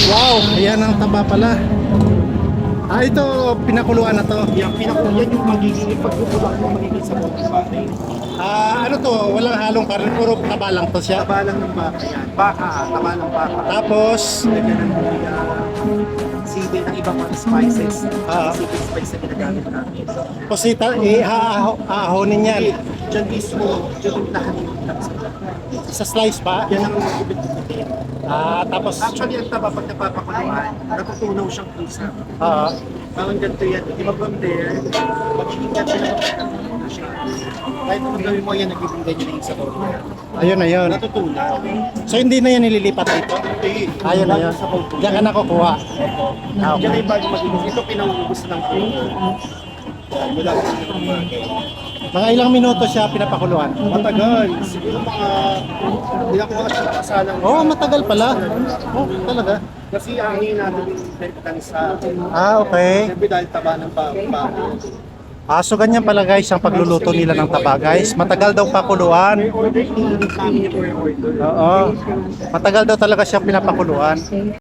Wow, ayan ang taba pala. Ito, pinakuluan na to. Yung pinakuluan yung magiging pagkukulang yung magiging sabon ng baka. Ano to, walang halong karne, puro taba lang to siya. Taba lang ng baka yan. Baka, taba ng baka. Tapos, Lagyan ng sili ng ibang mga spices. Sili spice na ginagamit namin. posita, aahonin yan. Diyan mismo, diyan yung lahat Sa slice pa. yan ang gubit-gubitin. Tapos, Actually, ang taba pag napapakuluan, natutunaw siyang pusa. ah, Parang ganito yan. Di ba from there, magiging ganito na siya. Kahit kung gawin mo yan, nagbibigay niya na yung sabon. ayun. Natutunaw. So, hindi na yan nililipat dito? Ayun na yun. Diyan ka nakukuha. Diyan na yung bago magiging. Ito pinauubos ng puno. Wala ko yung umaga. Mga ilang minuto siya pinapakuluan? Matagal. Siguro mga, hindi ako siya kasalang. Matagal pala. Talaga. Kasi ang natin yung bentakan sa Okay. siyempre dahil taba ng bako. So ganyan pala guys ang pagluluto nila ng taba guys. Matagal daw pakuluan. Order namin yung order. Oo. Matagal daw talaga siya pinapakuluan.